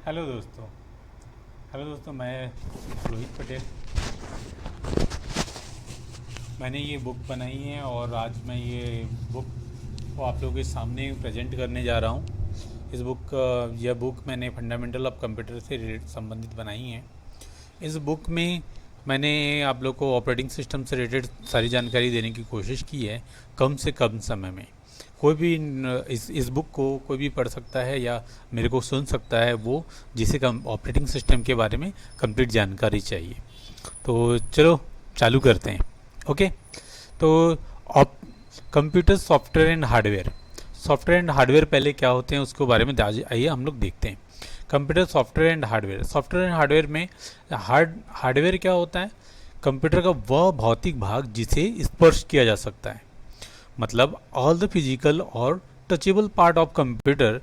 Hello दोस्तों। मैं रोहित पटेल। मैंने ये बुक बनाई है और आज मैं ये बुक को आप लोगों के सामने प्रेजेंट करने जा रहा हूँ। यह बुक मैंने फंडामेंटल ऑफ कंप्यूटर से संबंधित बनाई है। इस बुक में मैंने आप लोग को ऑपरेटिंग सिस्टम से रिलेटेड सारी जानकारी देने की कोशिश की है कम से कम समय में। कोई भी इस बुक को कोई भी पढ़ सकता है या मेरे को सुन सकता है, वो जिसे कम ऑपरेटिंग सिस्टम के बारे में कंप्लीट जानकारी चाहिए। तो चलो चालू करते हैं। ओके। तो कंप्यूटर सॉफ्टवेयर एंड हार्डवेयर पहले क्या होते हैं उसके बारे में आइए हम लोग देखते हैं। कंप्यूटर सॉफ्टवेयर एंड हार्डवेयर में हार्डवेयर क्या होता है? कंप्यूटर का वह भौतिक भाग जिसे स्पर्श किया जा सकता है। मतलब ऑल द फिजिकल और touchable part of computer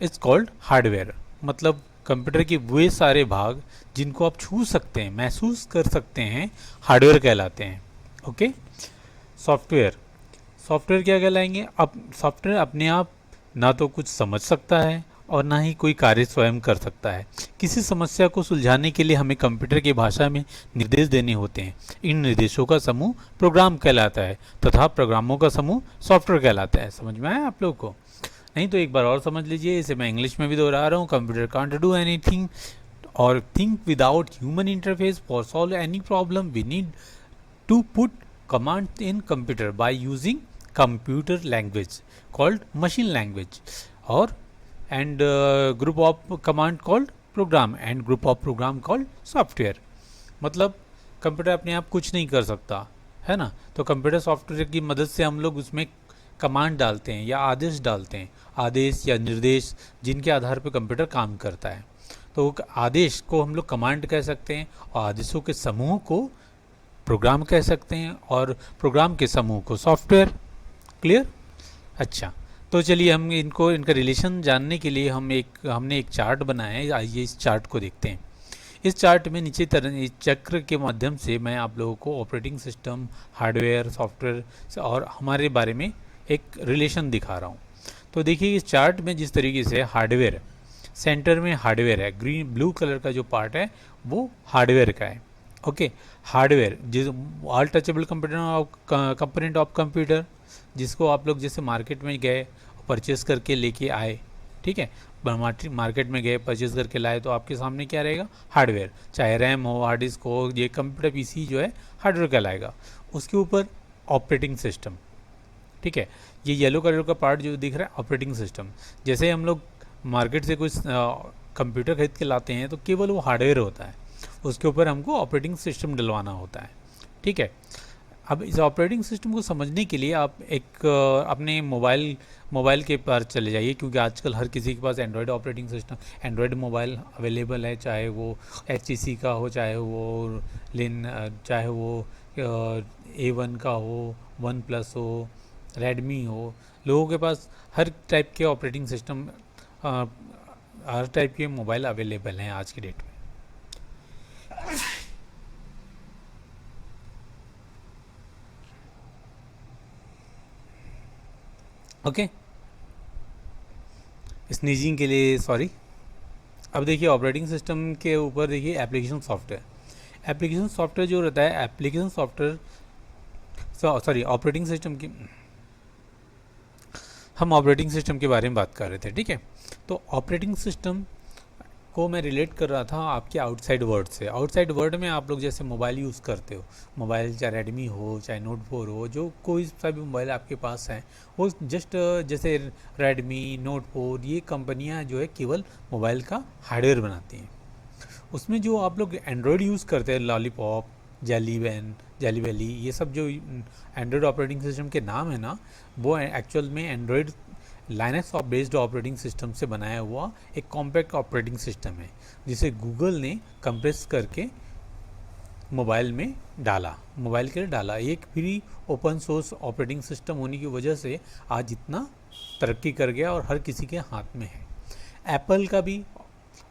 is called hardware. मतलब कंप्यूटर के वे सारे भाग जिनको आप छू सकते हैं, महसूस कर सकते हैं, हार्डवेयर कहलाते हैं। ओके। सॉफ्टवेयर सॉफ्टवेयर क्या कहलाएंगे? अब सॉफ्टवेयर अपने आप ना तो कुछ समझ सकता है और ना ही कोई कार्य स्वयं कर सकता है। किसी समस्या को सुलझाने के लिए हमें कंप्यूटर की भाषा में निर्देश देने होते हैं। इन निर्देशों का समूह प्रोग्राम कहलाता है तथा प्रोग्रामों का समूह सॉफ्टवेयर कहलाता है। समझ में आया आप लोग को? नहीं तो एक बार और समझ लीजिए। इसे मैं इंग्लिश में भी दोहरा रहा हूँ। कंप्यूटर कांट डू एनीथिंग और think without human interface. For solve any problem we need to put command in computer by using computer language called machine language or and group of command called program and group of program called software। मतलब computer अपने आप कुछ नहीं कर सकता है ना, तो कंप्यूटर सॉफ्टवेयर की मदद से हम लोग उसमें कमांड डालते हैं या आदेश डालते हैं, आदेश या निर्देश जिनके आधार पर कंप्यूटर काम करता है। तो आदेश को हम लोग कमांड कह सकते हैं और आदेशों के समूह को प्रोग्राम कह सकते हैं और प्रोग्राम के समूह को सॉफ्टवेयर। क्लियर? अच्छा, तो चलिए हम इनका रिलेशन जानने के लिए हमने एक चार्ट बनाया है। आइए इस चार्ट को देखते हैं। इस चार्ट में नीचे तरह इस चक्र के माध्यम से मैं आप लोगों को ऑपरेटिंग सिस्टम, हार्डवेयर, सॉफ्टवेयर और हमारे बारे में एक रिलेशन दिखा रहा हूँ। तो देखिए इस चार्ट में जिस तरीके से हार्डवेयर, सेंटर में हार्डवेयर है, ग्रीन ब्लू कलर का जो पार्ट है वो हार्डवेयर का है। ओके। हार्डवेयर जिस all touchable component of computer, जिसको आप लोग जैसे मार्केट में गए परचेस करके लेके आए, ठीक है, मार्केट में गए परचेस करके लाए तो आपके सामने क्या रहेगा? हार्डवेयर। चाहे रैम हो, हार्ड डिस्क हो, ये कंप्यूटर पीसी जो है हार्डवेयर कहलाएगा। उसके ऊपर ऑपरेटिंग सिस्टम, ठीक है, ये येलो कलर का पार्ट जो दिख रहा है ऑपरेटिंग सिस्टम। जैसे हम लोग मार्केट से कुछ कंप्यूटर खरीद के लाते हैं तो केवल वो हार्डवेयर होता है, उसके ऊपर हमको ऑपरेटिंग सिस्टम डलवाना होता है। ठीक है। अब इस ऑपरेटिंग सिस्टम को समझने के लिए आप अपने मोबाइल के पास चले जाइए, क्योंकि आजकल हर किसी के पास Android operating system, Android mobile available है। चाहे वो HTC का हो, चाहे वो A1 का हो, वन प्लस हो, रेडमी हो। लोगों के पास हर टाइप के ऑपरेटिंग सिस्टम, हर टाइप के मोबाइल अवेलेबल हैं आज की डेट में। ओके। स्नीजिंग के लिए सॉरी। अब देखिए ऑपरेटिंग सिस्टम के ऊपर देखिए एप्लीकेशन सॉफ्टवेयर जो रहता है, application software sorry operating system की, हम ऑपरेटिंग सिस्टम के बारे में बात कर रहे थे। ठीक है। तो ऑपरेटिंग सिस्टम को मैं रिलेट कर रहा था आपके आउटसाइड वर्ल्ड से। आउटसाइड वर्ल्ड में आप लोग जैसे मोबाइल यूज़ करते हो, मोबाइल चाहे रेडमी हो, चाहे नोट 4 हो, जो कोई सा भी मोबाइल आपके पास है, वो जस्ट जैसे रेडमी, नोट 4, ये कंपनियां जो है केवल मोबाइल का हार्डवेयर बनाती हैं। उसमें जो आप लोग एंड्रॉयड यूज़ करते हैं, लॉलीपॉप, जेली बेली, ये सब जो एंड्रॉयड ऑपरेटिंग सिस्टम के नाम है ना, वो एक्चुअल में Android Linux based operating system से बनाया हुआ एक कॉम्पैक्ट ऑपरेटिंग सिस्टम है, जिसे गूगल ने कंप्रेस करके मोबाइल में डाला, मोबाइल के लिए डाला। एक free open source operating system होने की वजह से आज इतना तरक्की कर गया और हर किसी के हाथ में है। एप्पल का भी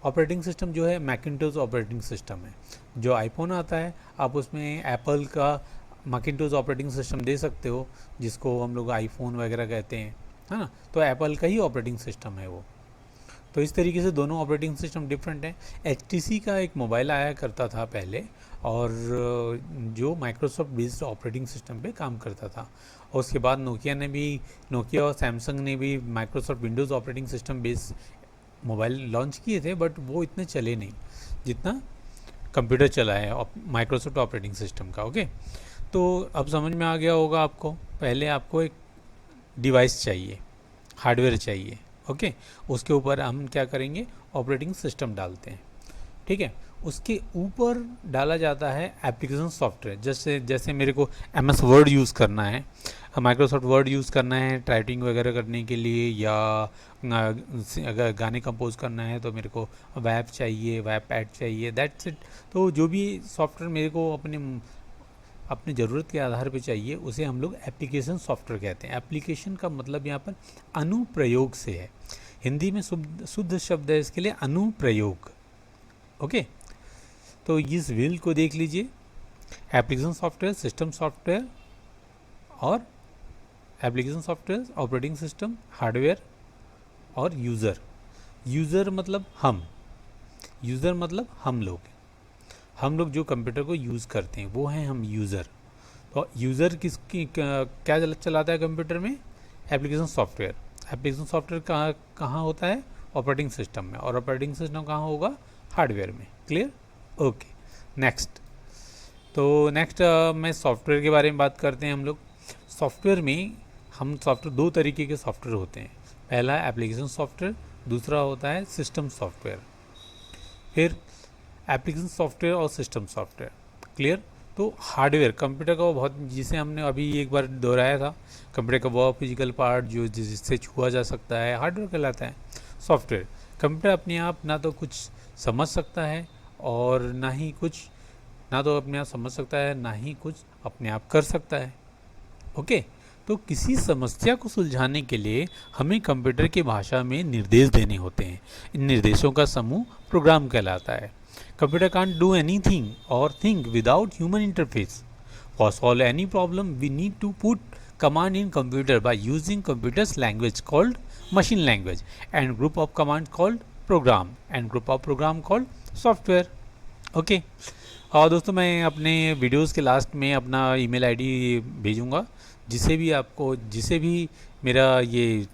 ऑपरेटिंग सिस्टम जो है मैकिंटोश ऑपरेटिंग सिस्टम है। जो आईफोन आता है आप उसमें एप्पल का मैकिंटोश ऑपरेटिंग सिस्टम दे सकते हो, जिसको हम लोग आईफोन वगैरह कहते हैं, है ना। तो एप्पल का ही ऑपरेटिंग सिस्टम है वो। तो इस तरीके से दोनों ऑपरेटिंग सिस्टम डिफरेंट हैं। HTC का एक मोबाइल आया करता था पहले, और जो माइक्रोसॉफ्ट बेस्ड ऑपरेटिंग सिस्टम पे काम करता था। और उसके बाद नोकिया और सैमसंग ने भी Microsoft Windows operating system based mobile launch किए थे, बट वो इतने चले नहीं जितना कंप्यूटर चला है माइक्रोसॉफ्ट ऑपरेटिंग सिस्टम का। ओके, तो अब समझ में आ गया होगा आपको। पहले आपको एक डिवाइस चाहिए, हार्डवेयर चाहिए। ओके, उसके ऊपर हम क्या करेंगे, ऑपरेटिंग सिस्टम डालते हैं। ठीक है, उसके ऊपर डाला जाता है एप्लीकेशन सॉफ्टवेयर। जैसे मेरे को MS वर्ड यूज़ करना है, माइक्रोसॉफ्ट वर्ड यूज़ करना है टाइपिंग वगैरह करने के लिए, या अगर गाने कंपोज करना है तो मेरे को वेब चाहिए, वेब पैड चाहिए, दैट्स इट। तो जो भी सॉफ्टवेयर मेरे को अपनी ज़रूरत के आधार पे चाहिए, उसे हम लोग एप्लीकेशन सॉफ्टवेयर कहते हैं। एप्लीकेशन का मतलब यहाँ पर अनुप्रयोग से है। हिंदी में शुद्ध शब्द है इसके लिए अनुप्रयोग। ओके, तो इस व्हील को देख लीजिए, एप्लीकेशन सॉफ्टवेयर, सिस्टम सॉफ्टवेयर और application software, operating system, hardware और यूज़र मतलब हम लोग। हम लोग जो कंप्यूटर को यूज़ करते हैं वो हैं हम यूज़र। तो यूज़र क्या चलाता है कंप्यूटर में, एप्लीकेशन सॉफ्टवेयर। एप्लीकेशन सॉफ्टवेयर कहाँ होता है, ऑपरेटिंग सिस्टम में, और ऑपरेटिंग सिस्टम कहाँ होगा, हार्डवेयर में। क्लियर? Okay, next. तो नेक्स्ट में सॉफ्टवेयर के बारे में बात करते हैं हम लोग। सॉफ्टवेयर में दो तरीके के सॉफ्टवेयर होते हैं। पहला है एप्लीकेशन सॉफ्टवेयर, दूसरा होता है सिस्टम सॉफ्टवेयर। फिर एप्लीकेशन सॉफ्टवेयर और सिस्टम सॉफ्टवेयर। क्लियर? तो हार्डवेयर कंप्यूटर का वो बहुत, जिसे हमने अभी एक बार दोहराया था, कंप्यूटर का वो फिजिकल पार्ट जो जिससे छुआ जा सकता है, हार्डवेयर कहलाता है। सॉफ्टवेयर, कंप्यूटर अपने आप ना तो कुछ समझ सकता है और ना ही कुछ अपने आप कर सकता है। ओके, तो किसी समस्या को सुलझाने के लिए हमें कंप्यूटर की भाषा में निर्देश देने होते हैं। इन निर्देशों का समूह प्रोग्राम कहलाता है। Computer can't do anything or think without human interface. For solve any problem, we need to put command in computer by using computer's language called machine language, and group of command called program, and group of program called software. Okay. और दोस्तों, मैं अपने videos के last में अपना email ID भेजूंगा, जिसे भी मेरा ये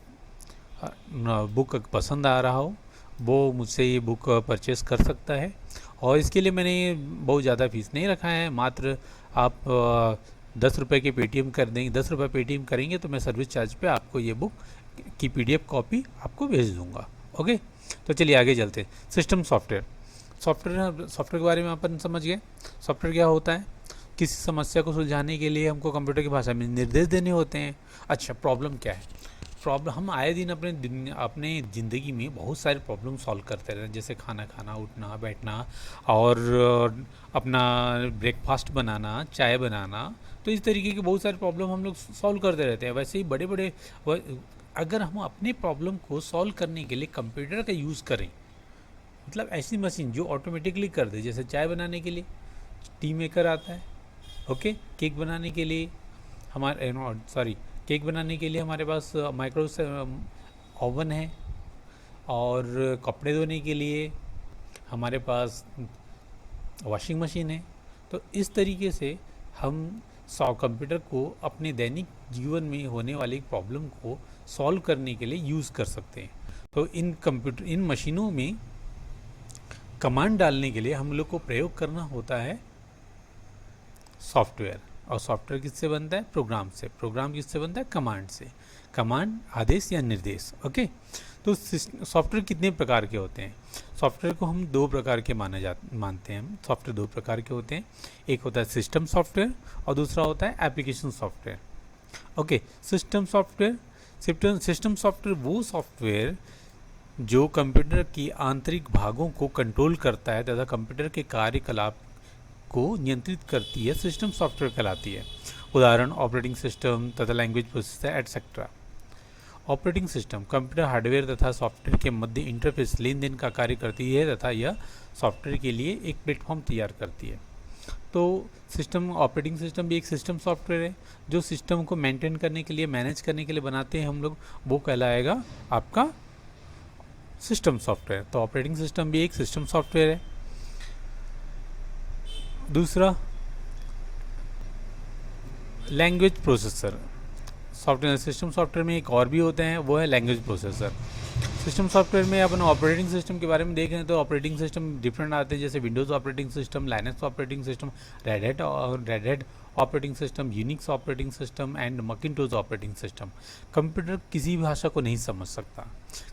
बुक पसंद आ रहा हो वो मुझसे ये बुक परचेस कर सकता है। और इसके लिए मैंने बहुत ज़्यादा फीस नहीं रखा है, मात्र आप 10 रुपये के पेटीएम कर देंगे, 10 रुपये पेटीएम करेंगे तो मैं सर्विस चार्ज पे आपको ये बुक की PDF कॉपी आपको भेज दूंगा। ओके, तो चलिए आगे चलते हैं। सिस्टम सॉफ्टवेयर के बारे में अपन समझ गए। सॉफ्टवेयर क्या होता है, किसी समस्या को सुलझाने के लिए हमको कंप्यूटर की भाषा में निर्देश देने होते हैं। अच्छा, प्रॉब्लम क्या है? प्रॉब्लम, हम आए दिन अपने ज़िंदगी में बहुत सारे प्रॉब्लम सॉल्व करते रहते हैं, जैसे खाना खाना, उठना बैठना, और अपना ब्रेकफास्ट बनाना, चाय बनाना। तो इस तरीके के बहुत सारे प्रॉब्लम हम लोग सॉल्व करते रहते हैं। वैसे ही बड़े अगर हम अपने प्रॉब्लम को सॉल्व करने के लिए कंप्यूटर का यूज़ करें, मतलब ऐसी मशीन जो ऑटोमेटिकली कर दे, जैसे चाय बनाने के लिए टी मेकर आता है। ओके, केक बनाने के लिए हमारे पास माइक्रो ओवन है, और कपड़े धोने के लिए हमारे पास वॉशिंग मशीन है। तो इस तरीके से हम कंप्यूटर को अपने दैनिक जीवन में होने वाली प्रॉब्लम को सॉल्व करने के लिए यूज़ कर सकते हैं। तो इन मशीनों में कमांड डालने के लिए हम लोग को प्रयोग करना होता है सॉफ्टवेयर। और सॉफ्टवेयर किससे बनता है? प्रोग्राम से। प्रोग्राम किससे बनता है? कमांड से। कमांड, आदेश या निर्देश। ओके, तो सॉफ्टवेयर कितने प्रकार के होते हैं? सॉफ्टवेयर को हम दो प्रकार के मानते हैं। हम सॉफ्टवेयर दो प्रकार के होते हैं, एक होता है सिस्टम सॉफ्टवेयर और दूसरा होता है application software. Okay, system software वो सॉफ्टवेयर जो कंप्यूटर की आंतरिक भागों को कंट्रोल करता है तथा कंप्यूटर के कार्यकलाप को नियंत्रित करती है, सिस्टम सॉफ्टवेयर कहलाती है। उदाहरण ऑपरेटिंग सिस्टम तथा language processor etcetera. Operating system computer hardware तथा सॉफ्टवेयर के मध्य इंटरफेस लेन देन का कार्य करती है तथा यह सॉफ्टवेयर के लिए एक प्लेटफॉर्म तैयार करती है। तो ऑपरेटिंग सिस्टम भी एक सिस्टम सॉफ्टवेयर है जो सिस्टम को मेंटेन करने के लिए, मैनेज करने के लिए बनाते हैं हम लोग, वो कहलाएगा आपका सिस्टम सॉफ्टवेयर, तो ऑपरेटिंग सिस्टम भी एक सिस्टम सॉफ्टवेयर है। दूसरा language processor, software system software में एक और भी होते हैं, वो है लैंग्वेज प्रोसेसर। सिस्टम सॉफ्टवेयर में अपन ऑपरेटिंग सिस्टम के बारे में देखें तो ऑपरेटिंग सिस्टम डिफरेंट आते हैं, जैसे Windows operating system, Linux operating system, red hat operating system, Unix operating system and Macintosh operating system. Computer किसी भाषा को नहीं समझ सकता,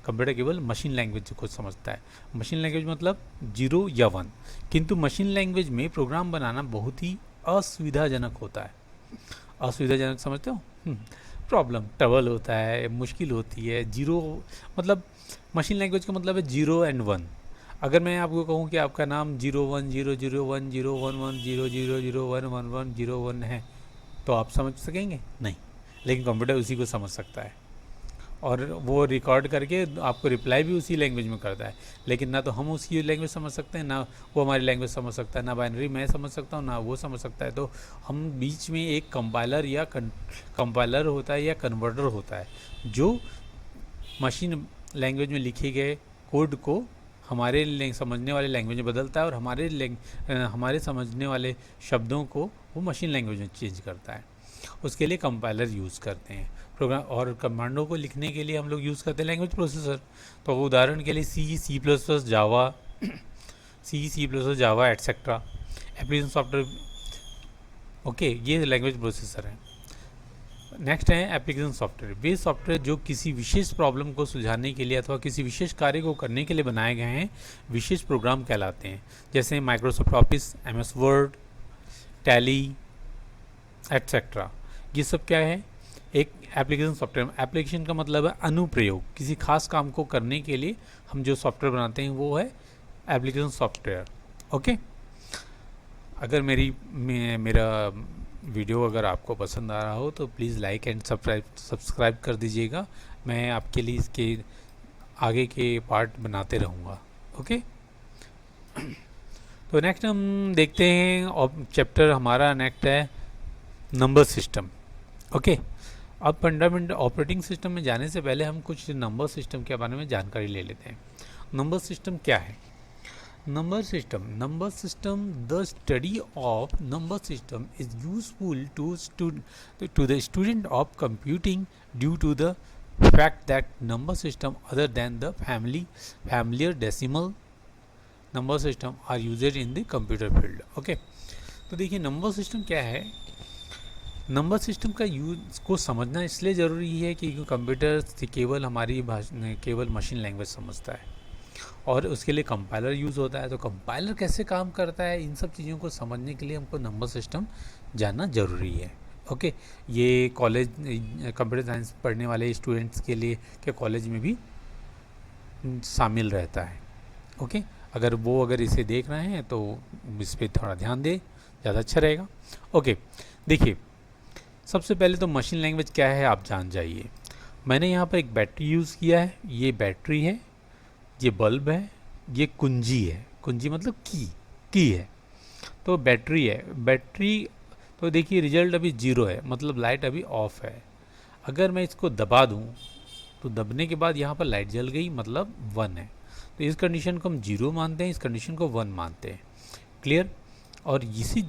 कंप्यूटर केवल मशीन लैंग्वेज को समझता है। मशीन लैंग्वेज मतलब 0 या 1, किंतु मशीन लैंग्वेज में प्रोग्राम बनाना बहुत ही असुविधाजनक होता है। असुविधाजनक समझते हो? प्रॉब्लम, ट्रबल होता है, मुश्किल होती है। जीरो मतलब मशीन लैंग्वेज का मतलब है 0 एंड 1। अगर मैं आपको कहूँ कि आपका नाम 010010110000111101 है, तो आप समझ सकेंगे? नहीं, लेकिन कंप्यूटर उसी को समझ सकता है और वो रिकॉर्ड करके आपको रिप्लाई भी उसी लैंग्वेज में करता है। लेकिन ना तो हम उसकी लैंग्वेज समझ सकते हैं, ना वो हमारी लैंग्वेज समझ सकता है, ना बाइनरी मैं समझ सकता हूँ, ना वो समझ सकता है। तो हम बीच में एक कंपाइलर या कंपाइलर होता है या कन्वर्टर होता है, जो मशीन लैंग्वेज में लिखे गए कोड को हमारे समझने वाले लैंग्वेज में बदलता है और हमारे समझने वाले शब्दों को वो मशीन लैंग्वेज में चेंज करता है। उसके लिए कंपाइलर यूज़ करते हैं। प्रोग्राम और कमांडों को लिखने के लिए हम लोग यूज़ करते हैं लैंग्वेज प्रोसेसर। तो उदाहरण के लिए C plus plus Java, C plus plus Java etcetera, application software. Okay, ये लैंग्वेज प्रोसेसर है। नेक्स्ट है एप्लीकेशन सॉफ्टवेयर। वे सॉफ्टवेयर जो किसी विशेष प्रॉब्लम को सुलझाने के लिए अथवा किसी विशेष कार्य को करने के लिए बनाए गए हैं, विशेष प्रोग्राम कहलाते हैं। जैसे Microsoft office, MS word, tally etcetera. ये सब क्या है? एक एप्लीकेशन सॉफ्टवेयर। एप्लीकेशन का मतलब है अनुप्रयोग, किसी खास काम को करने के लिए हम जो सॉफ्टवेयर बनाते हैं वो है एप्लीकेशन सॉफ्टवेयर। ओके, अगर मेरा वीडियो अगर आपको पसंद आ रहा हो तो प्लीज़ लाइक एंड सब्सक्राइब कर दीजिएगा। मैं आपके लिए इसके आगे के पार्ट बनाते रहूँगा। ओके, तो नेक्स्ट हम देखते हैं और चैप्टर हमारा नेक्स्ट है नंबर सिस्टम। ओके, अब फंडामेंटल ऑपरेटिंग सिस्टम में जाने से पहले हम कुछ नंबर सिस्टम के बारे में जानकारी ले लेते हैं। नंबर सिस्टम क्या है? Number system the study of number system is useful to the student of computing due to the fact that number system other than the familiar decimal number system are used in the computer field. Okay, तो देखिए number system क्या है। Number system का use को समझना इसलिए ज़रूरी है कि कंप्यूटर केवल केवल मशीन लैंग्वेज समझता है और उसके लिए कंपाइलर यूज़ होता है। तो कंपाइलर कैसे काम करता है, इन सब चीज़ों को समझने के लिए हमको नंबर सिस्टम जानना ज़रूरी है। ओके, ये कॉलेज कंप्यूटर साइंस पढ़ने वाले स्टूडेंट्स के लिए के कॉलेज में भी शामिल रहता है। ओके, अगर इसे देख रहे हैं तो इस पर थोड़ा ध्यान दें, ज़्यादा अच्छा रहेगा। ओके, देखिए सबसे पहले तो मशीन लैंग्वेज क्या है आप जान जाइए। मैंने यहाँ पर एक बैटरी यूज़ किया है, ये बैटरी है, ये बल्ब है, ये कुंजी है। कुंजी मतलब की है, तो बैटरी है। बैटरी तो देखिए रिजल्ट अभी 0 है, मतलब लाइट अभी ऑफ है। अगर मैं इसको दबा दूँ तो दबने के बाद यहाँ पर लाइट जल गई, मतलब 1 है। तो इस कंडीशन को हम 0 मानते हैं, इस कंडीशन को 1 मानते हैं। क्लियर? और इसी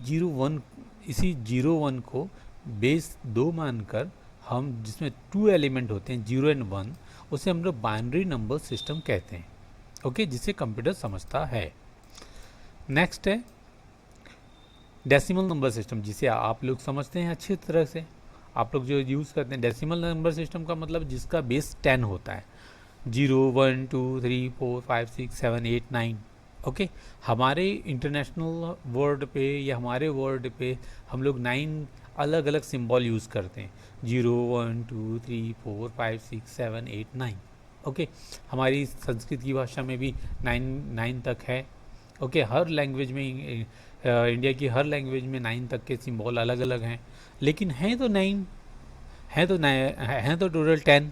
0 1 को बेस 2 मानकर हम, जिसमें 2 एलिमेंट होते हैं 0 एंड 1, उसे हम लोग बाइनरी नंबर सिस्टम कहते हैं। ओके, जिसे कंप्यूटर समझता है। नेक्स्ट है डेसिमल नंबर सिस्टम, जिसे आप लोग समझते हैं अच्छी तरह से। आप लोग जो यूज़ करते हैं डेसिमल नंबर सिस्टम का मतलब जिसका बेस 10 होता है, 0 1 2 3 4 5 6 7 8 9। ओके, हमारे इंटरनेशनल वर्ड पे या हमारे वर्ड पे हम लोग 9 अलग अलग सिंबल यूज़ करते हैं, 0 1 2 3 4 5 6 7 8 9। ओके, हमारी संस्कृत की भाषा में भी 9 तक है। ओके, हर लैंग्वेज में इंडिया की हर लैंग्वेज में 9 तक के सिंबल अलग अलग हैं, लेकिन हैं तो 9, हैं तो टोटल 10।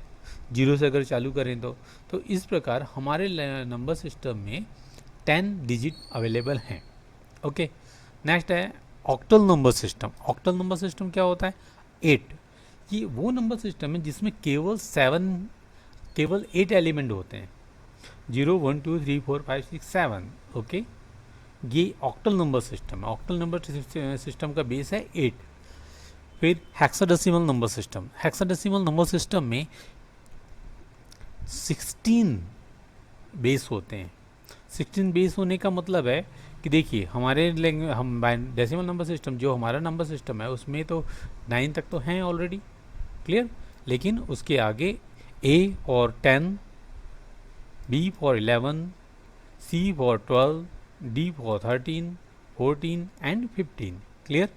0 से अगर चालू करें तो इस प्रकार हमारे नंबर सिस्टम में 10 डिजिट अवेलेबल हैं। ओके, नेक्स्ट है octal number system. Octal number system क्या होता है? 8। ये वो नंबर सिस्टम है जिसमें केवल 8 एलिमेंट होते हैं। 0 1 2 3 4 5 6 7। ओके, ये ऑक्टल नंबर सिस्टम है। ऑक्टल नंबर सिस्टम का बेस है 8। फिर hexadecimal number system. Hexadecimal number system में 16 बेस होते हैं। 16 बेस होने का मतलब है कि देखिए हमारे हम डेसिमल नंबर सिस्टम, जो हमारा नंबर सिस्टम है उसमें तो 9 तक तो हैं ऑलरेडी, क्लियर। लेकिन उसके आगे A और 10, B for 11, C for 12, D for 13, 14 and 15, clear.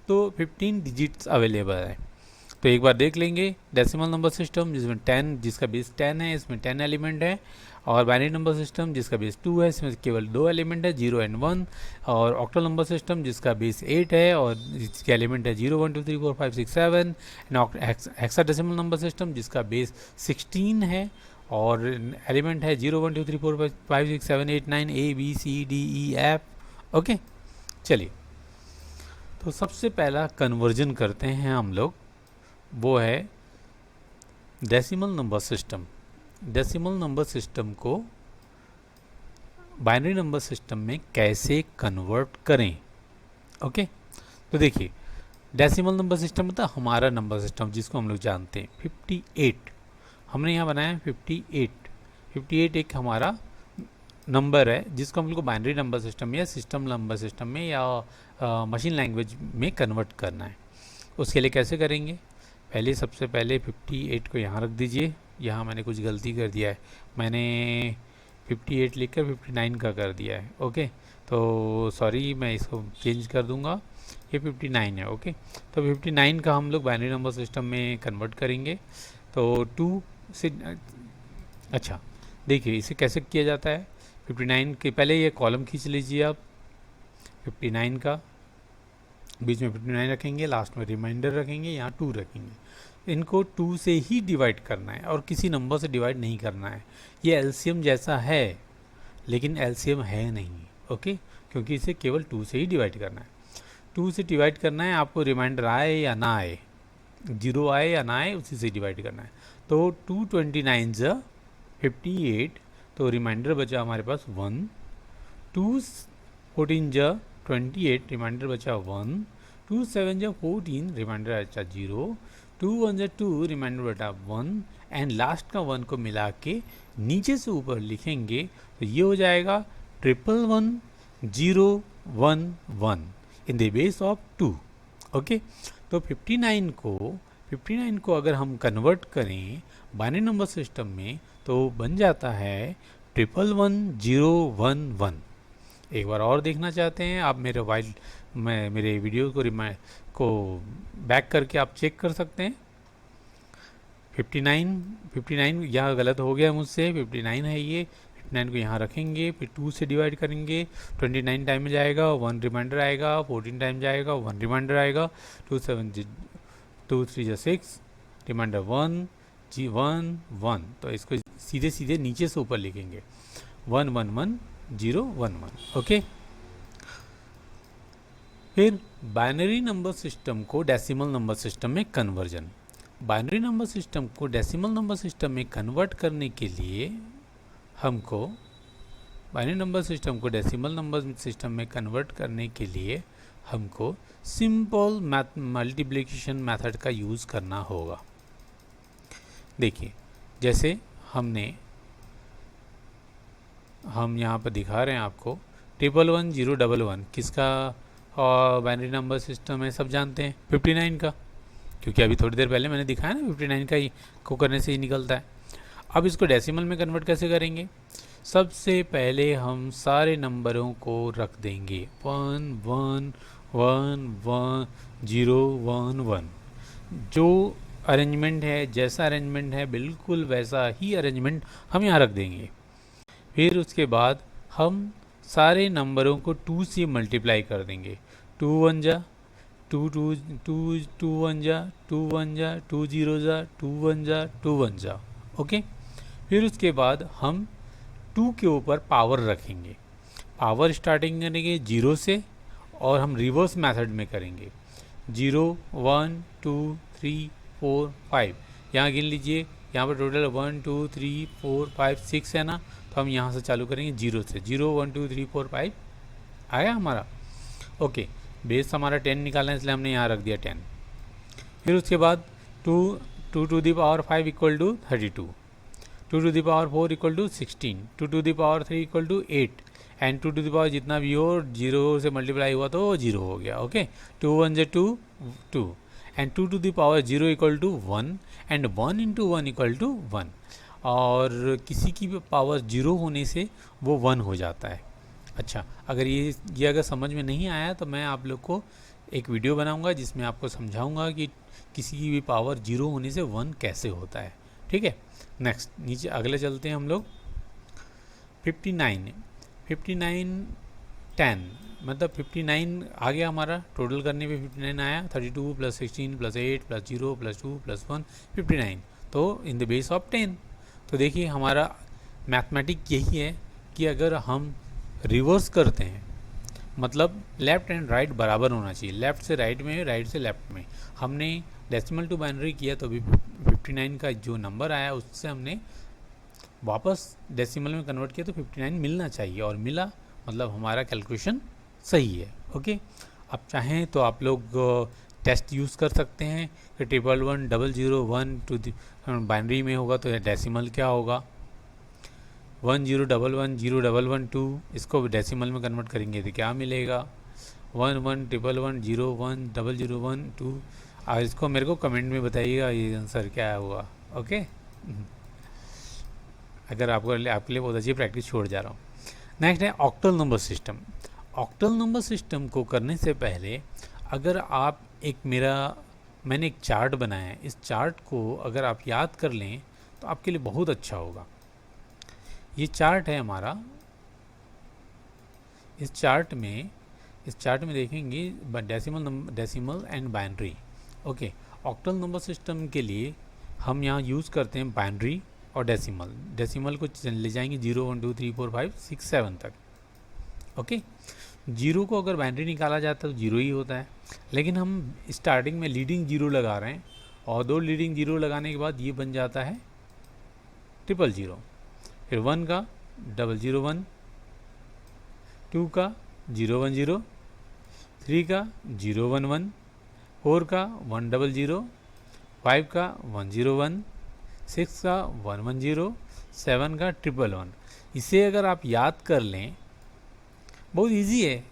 तो 15 डिजिट्स अवेलेबल है। तो एक बार देख लेंगे डेसिमल नंबर सिस्टम जिसमें 10, जिसका बेस 10 है, इसमें 10 एलिमेंट है। और बाइनरी नंबर सिस्टम जिसका बेस 2 है, इसमें केवल 2 एलिमेंट है, 0 एंड 1। और ऑक्टल नंबर सिस्टम जिसका बेस 8 है और इसके एलिमेंट है 0 1 2 3 4 5 6 7। एंड हेक्साडेसिमल नंबर सिस्टम जिसका बेस 16 है और एलिमेंट है 0 1 2 3 4 5 6 7 8 9 A B C D E F। Okay, चलिए तो सबसे पहला कन्वर्जन करते हैं हम लोग, वो है decimal number system. Decimal number system को बाइनरी नंबर सिस्टम में कैसे कन्वर्ट करें। ओके, तो देखिए डेसिमल नंबर सिस्टम मतलब हमारा नंबर सिस्टम जिसको हम लोग जानते हैं 58। हमने यहाँ बनाया 58। 58 एक हमारा नंबर है जिसको हम लोग को बाइनरी नंबर सिस्टम या सिस्टम नंबर सिस्टम में या मशीन लैंग्वेज में कन्वर्ट करना है। उसके लिए कैसे करेंगे, पहले सबसे पहले 58 को यहाँ रख दीजिए। यहाँ मैंने कुछ गलती कर दिया है, मैंने 58 लिखकर 59 का कर दिया है। ओके, तो सॉरी, मैं इसको चेंज कर दूंगा, ये 59 है। ओके, तो 59 का हम लोग बाइनरी नंबर सिस्टम में कन्वर्ट करेंगे। तो 2 से, अच्छा देखिए इसे कैसे किया जाता है। 59 के पहले ये कॉलम खींच लीजिए आप, 59 का बीच में 59 रखेंगे, लास्ट में रिमाइंडर रखेंगे, यहाँ 2 रखेंगे। इनको 2 से ही डिवाइड करना है और किसी नंबर से डिवाइड नहीं करना है। ये एलसीएम जैसा है लेकिन एलसीएम है नहीं। ओके, क्योंकि इसे केवल 2 से ही डिवाइड करना है। 2 से डिवाइड करना है, आपको रिमाइंडर आए या ना आए, 0 आए या ना आए, उसी से डिवाइड करना है। तो 229 58, तो रिमाइंडर बचा हमारे पास 1। 2 14 28, रिमाइंडर बचा 1। 2 7 14, रिमाइंडर बचा 0। 2 1 2, रिमाइंडर बचा 1। एंड लास्ट का 1 को मिला के नीचे से ऊपर लिखेंगे तो ये हो जाएगा 111 in the base of 2। Okay, तो 59 को अगर हम कन्वर्ट करें बाइनरी नंबर सिस्टम में तो बन जाता है 111011। एक बार और देखना चाहते हैं आप मेरे वीडियो को बैक करके आप चेक कर सकते हैं। 59 यहाँ गलत हो गया मुझसे, 59 है ये। 59 को यहाँ रखेंगे, फिर 2 से डिवाइड करेंगे, 29 टाइम में जाएगा, 1 रिमाइंडर आएगा, 14 टाइम जाएगा, 1 रिमाइंडर आएगा, 2 7 2 3 6, रिमाइंडर 1 जी 1 1। तो इसको सीधे सीधे नीचे से ऊपर लिखेंगे 111011। ओके, फिर बाइनरी नंबर सिस्टम को डेसिमल नंबर सिस्टम में कन्वर्जन। बाइनरी नंबर सिस्टम को डेसिमल नंबर सिस्टम में कन्वर्ट करने के लिए हमको बाइनरी नंबर सिस्टम को डेसिमल नंबर सिस्टम में कन्वर्ट करने के लिए हमको सिंपल मल्टीप्लिकेशन मेथड का यूज़ करना होगा। देखिए जैसे हम यहाँ पर दिखा रहे हैं आपको 111011 किसका बाइनरी नंबर सिस्टम है, सब जानते हैं 59 का, क्योंकि अभी थोड़ी देर पहले मैंने दिखाया ना 59 का ही को करने से ही निकलता है। अब इसको डेसिमल में कन्वर्ट कैसे करेंगे, सबसे पहले हम सारे नंबरों को रख देंगे 1 1 1 1 0 1 1। जो अरेंजमेंट है, जैसा अरेंजमेंट है बिल्कुल वैसा ही अरेंजमेंट हम यहाँ रख देंगे। फिर उसके बाद हम सारे नंबरों को 2 से मल्टीप्लाई कर देंगे। 2 1 जा 2 2 2 2 1 जा 2 1 जा 2 0 जा 2 1 जा 2 1 जा। ओके, फिर उसके बाद हम 2 के ऊपर पावर रखेंगे। पावर स्टार्टिंग करेंगे 0 से और हम रिवर्स मेथड में करेंगे 0 1 2 3 4 5। यहाँ गिन लीजिए, यहाँ पर टोटल 1 2 3 4 5 6 है ना, तो हम यहाँ से चालू करेंगे 0 से, 0 1 2 3 4 5 आया हमारा। ओके, बेस हमारा 10 निकालना है इसलिए हमने यहाँ रख दिया 10। फिर उसके बाद 2 2 to the power 5 equal to 32, 2 to the power 4 equal to 16, 2 to the power 3 equal to 8 and 2 to the power जितना भी हो 0 से मल्टीप्लाई हुआ तो 0 हो गया। ओके, 2 1 से 2 2 and 2 to the power 0 equal to 1 and 1 into 1 equal to 1, और किसी की भी पावर 0 होने से वो 1 हो जाता है। अच्छा, अगर ये अगर समझ में नहीं आया तो मैं आप लोग को एक वीडियो बनाऊंगा जिसमें आपको समझाऊंगा कि किसी की भी पावर 0 होने से 1 कैसे होता है। ठीक है, नेक्स्ट नीचे अगले चलते हैं हम लोग। 59 10 मतलब 59 आ गया हमारा, टोटल करने पे 59 आया, 32 plus 16 plus 8 plus 0 plus 2 plus 1 59, तो इन द बेस ऑफ 10। तो देखिए हमारा मैथमेटिक यही है कि अगर हम रिवर्स करते हैं, मतलब लेफ़्ट एंड राइट बराबर होना चाहिए, लेफ़्ट से राइट में, राइट से लेफ़्ट में। हमने डेसिमल टू बाइनरी किया तो अभी 59 का जो नंबर आया उससे हमने वापस डेसिमल में कन्वर्ट किया तो 59 मिलना चाहिए, और मिला, मतलब हमारा कैलकुलेशन सही है। ओके, अब चाहें तो आप लोग टेस्ट यूज़ कर सकते हैं कि 111 001 टू बाइनरी में होगा तो डेसिमल क्या होगा, 1011 0112, इसको डेसिमल में कन्वर्ट करेंगे तो क्या मिलेगा, 1111 01 001 2। और इसको मेरे को कमेंट में बताइएगा ये आंसर क्या हुआ। ओके, अगर आपके लिए बहुत अच्छी प्रैक्टिस छोड़ जा रहा हूँ। नेक्स्ट है octal number system. Octal number system को करने से पहले अगर आप मैंने एक चार्ट बनाया है, इस चार्ट को अगर आप याद कर लें तो आपके लिए बहुत अच्छा होगा। ये चार्ट है हमारा, इस चार्ट में देखेंगे decimal and binary. Okay, octal number system के लिए हम यहाँ यूज़ करते हैं बाइनरी और डेसिमल को ले जाएंगे 0 1 2 3 4 5 6 7 तक। ओके, 0 को अगर बाइनरी निकाला जाता है तो 0 ही होता है, लेकिन हम स्टार्टिंग में लीडिंग 0 लगा रहे हैं और 2 लीडिंग 0 लगाने के बाद ये बन जाता है 000, फिर 1 का 001, 2 का 010, 3 का 011, 4 का 100, 5 का 101, 6 का 110, 7 का 111। इसे अगर आप याद कर लें, बहुत इजी है,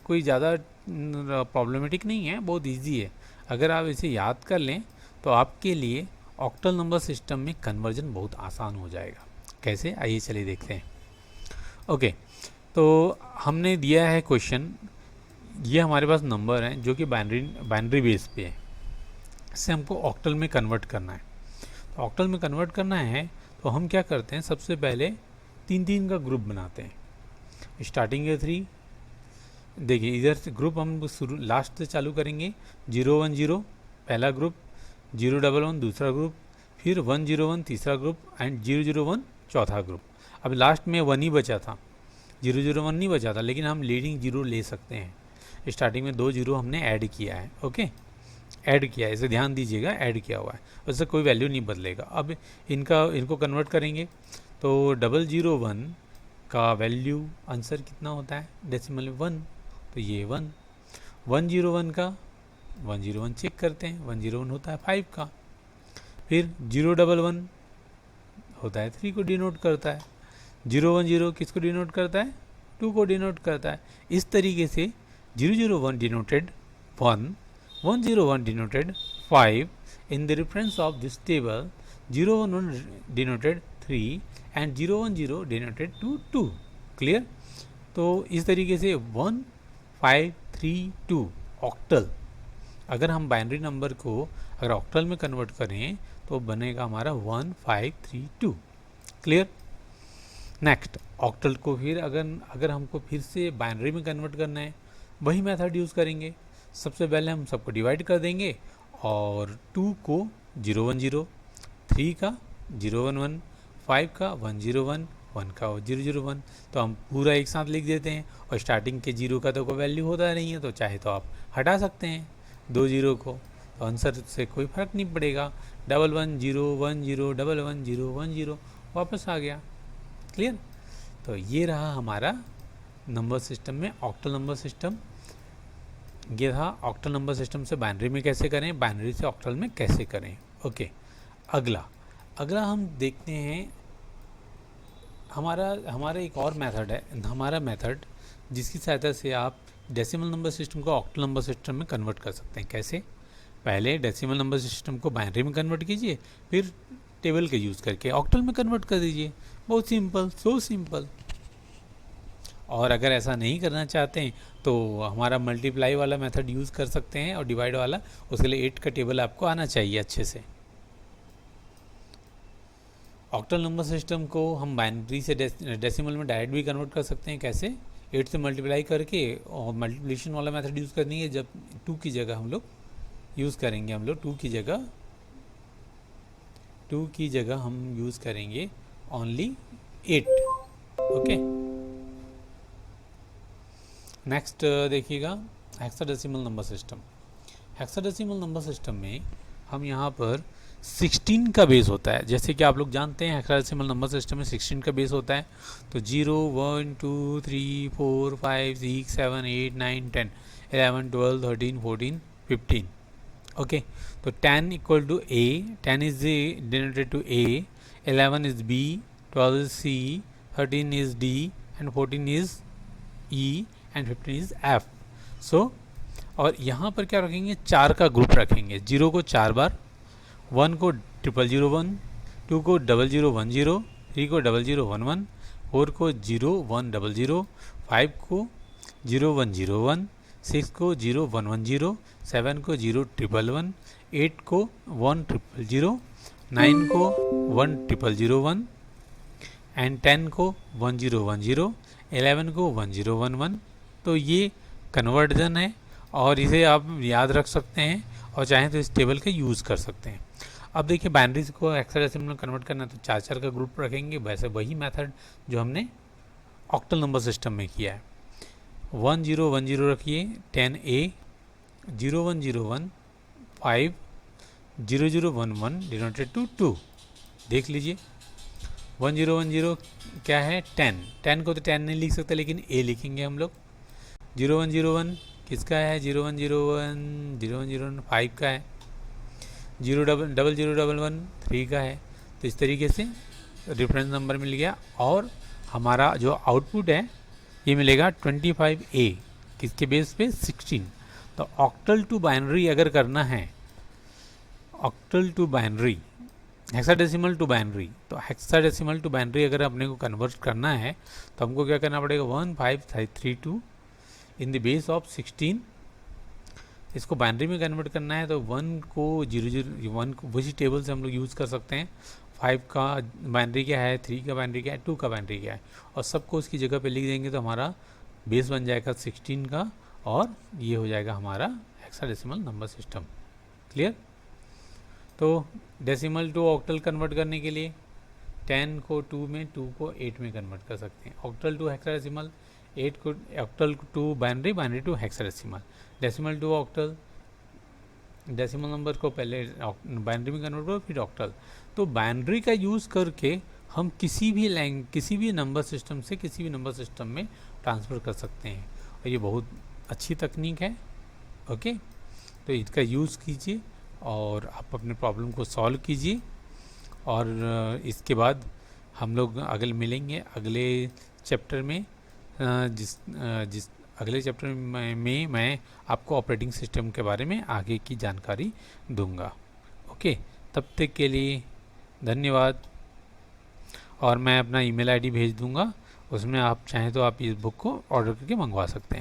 कोई ज़्यादा प्रॉब्लमेटिक नहीं है, बहुत इजी है। अगर आप इसे याद कर लें तो आपके लिए ऑक्टल नंबर सिस्टम में कन्वर्जन बहुत आसान हो जाएगा। कैसे, आइए चलिए देखते हैं। ओके, तो हमने दिया है क्वेश्चन, ये हमारे पास नंबर हैं जो कि बाइनरी बेस पे है, इससे हमको ऑक्टल में कन्वर्ट करना है। तो ऑक्टल में कन्वर्ट करना है तो हम क्या करते हैं, सबसे पहले 3 का ग्रुप बनाते हैं। स्टार्टिंग है 3, देखिए इधर से ग्रुप हम लास्ट से चालू करेंगे, 010 पहला ग्रुप, 011 दूसरा ग्रुप, फिर 101 तीसरा ग्रुप एंड 001 चौथा ग्रुप। अब लास्ट में 1 ही बचा था, 001 नहीं बचा था, लेकिन हम लीडिंग 0 ले सकते हैं। स्टार्टिंग में 2 0 हमने ऐड किया है। ओके, ऐड किया है, इसे ध्यान दीजिएगा, ऐड किया हुआ है, उससे कोई वैल्यू नहीं बदलेगा। अब इनको कन्वर्ट करेंगे तो 001 का वैल्यू आंसर कितना होता है डेसिमल में 1, तो ये 1। 101 का 101 चेक करते हैं, 101 होता है 5 का। फिर 011 होता है 3 को डिनोट करता है, 010 किसको डिनोट करता है, 2 को डिनोट करता है। इस तरीके से 001 denoted 1, 101 denoted 5, in the reference of this table 011 denoted 3 and 010 denoted 2। Clear, तो इस तरीके से 1532 ऑक्टल, अगर हम बाइनरी नंबर को अगर ऑक्टल में कन्वर्ट करें तो बनेगा हमारा 1532। क्लियर, नेक्स्ट ऑक्टल को फिर अगर हमको फिर से बाइनरी में कन्वर्ट करना है, वही मेथड यूज़ करेंगे। सबसे पहले हम सबको डिवाइड कर देंगे और 2 को 010, 3 का 011, 5 का 101, 1 का 001, तो हम पूरा एक साथ लिख देते हैं। और स्टार्टिंग के 0 का तो कोई वैल्यू होता नहीं है, तो चाहे तो आप हटा सकते हैं 2 0 को, तो आंसर से कोई फ़र्क नहीं पड़ेगा। 11 0 1 0 11 0 1 0 वापस आ गया। क्लियर। तो ये रहा हमारा नंबर सिस्टम में ऑक्टल नंबर सिस्टम। ये रहा ऑक्टल नंबर सिस्टम से बाइनरी में कैसे करें, बाइनरी से ऑक्टल में कैसे करें। ओके, अगला हम देखते हैं हमारा एक और मेथड है, हमारा मेथड जिसकी सहायता से आप डेसिमल नंबर सिस्टम को ऑक्टल नंबर सिस्टम में कन्वर्ट कर सकते हैं। कैसे? पहले डेसिमल नंबर सिस्टम को बाइनरी में कन्वर्ट कीजिए, फिर टेबल के यूज़ करके ऑक्टल में कन्वर्ट कर दीजिए। बहुत सिंपल, सो सिंपल। और अगर ऐसा नहीं करना चाहते हैं तो हमारा मल्टीप्लाई वाला मेथड यूज़ कर सकते हैं और डिवाइड वाला, उसके लिए 8 का टेबल आपको आना चाहिए अच्छे से। ऑक्टल नंबर सिस्टम को हम बाइनरी से डेसिमल में डायरेक्ट भी कन्वर्ट कर सकते हैं। कैसे? 8 से मल्टीप्लाई करके, और मल्टीप्लिकेशन वाला मेथड यूज़ करनी है जब 2 की जगह हम लोग यूज़ करेंगे, 2 की जगह हम यूज़ करेंगे ओनली 8। ओके, नेक्स्ट देखिएगा hexadecimal number system. Hexadecimal number system में हम यहाँ पर 16 का बेस होता है। जैसे कि आप लोग जानते हैं हेक्साडेसिमल नंबर सिस्टम में 16 का बेस होता है। तो 0 1 2 3 4 5 6 7 8 9 10 11 12 13 14 15। ओके, तो 10 equal to A, 10 is denoted to A, 11 is B, 12 is C, 13 is D and 14 is E and 15 is F। So और यहाँ पर क्या रखेंगे, 4 का ग्रुप रखेंगे। 0 को 4 बार, 1 को 0001, 2 को 0010, 3 को 0011, 4 को 0100, 5 को 0101, 6 को 0110, 7 को 0111, 8 को 1000, 9 को 1001 एंड 10 को 1010, 11 को 1011। तो ये कन्वर्जन है और इसे आप याद रख सकते हैं और चाहें तो इस टेबल के यूज़ कर सकते हैं। अब देखिए बाइनरीज को हेक्साडेसिमल में कन्वर्ट करना है तो 4 का ग्रुप रखेंगे। वैसे वही मेथड जो हमने ऑक्टल नंबर सिस्टम में किया है। 1010 रखिए, 10A, 0101, 5, 0011 डिनोटेड टू 2। देख लीजिए 1010 क्या है, 10 को तो 10 नहीं लिख सकते लेकिन A लिखेंगे हम लोग। 0101 किसका है, 0101 5 का है। 0011 3 का है। तो इस तरीके से रेफरेंस नंबर मिल गया और हमारा जो आउटपुट है ये मिलेगा 25A, किसके बेस पे, 16। तो ऑक्टल टू बाइनरी अगर करना है, octal to binary, hexadecimal to binary, तो हेक्साडेसिमल टू बाइनरी अगर अपने को कन्वर्ट करना है तो हमको क्या करना पड़ेगा, 1532 इन द बेस ऑफ 16। इसको बाइनरी में कन्वर्ट करना है तो 1 को 001 को वही टेबल से हम लोग यूज़ कर सकते हैं। 5 का बाइनरी क्या है, 3 का बाइनरी क्या है, 2 का बाइनरी क्या है, और सबको उसकी जगह पे लिख देंगे तो हमारा बेस बन जाएगा 16 का और ये हो जाएगा हमारा हेक्साडेसिमल नंबर सिस्टम। क्लियर। तो डेसिमल टू ऑक्टल कन्वर्ट करने के लिए 10 को 2 में, 2 को 8 में कन्वर्ट कर सकते हैं। ऑक्टल टू हेक्साडेसिमल, 8 को octal to binary, binary to hexadecimal, decimal to octal, decimal number को पहले बाइनरी में कन्वर्ट करो फिर ऑक्टल। तो बाइनरी का यूज़ करके हम किसी भी नंबर सिस्टम से किसी भी नंबर सिस्टम में ट्रांसफ़र कर सकते हैं और ये बहुत अच्छी तकनीक है। ओके, तो इसका यूज़ कीजिए और आप अपने प्रॉब्लम को सॉल्व कीजिए और इसके बाद हम लोग मिलेंगे अगले चैप्टर में। जिस अगले चैप्टर में मैं आपको ऑपरेटिंग सिस्टम के बारे में आगे की जानकारी दूंगा। ओके, तब तक के लिए धन्यवाद। और मैं अपना ईमेल आईडी भेज दूंगा, उसमें आप चाहें तो आप इस बुक को ऑर्डर करके मंगवा सकते हैं।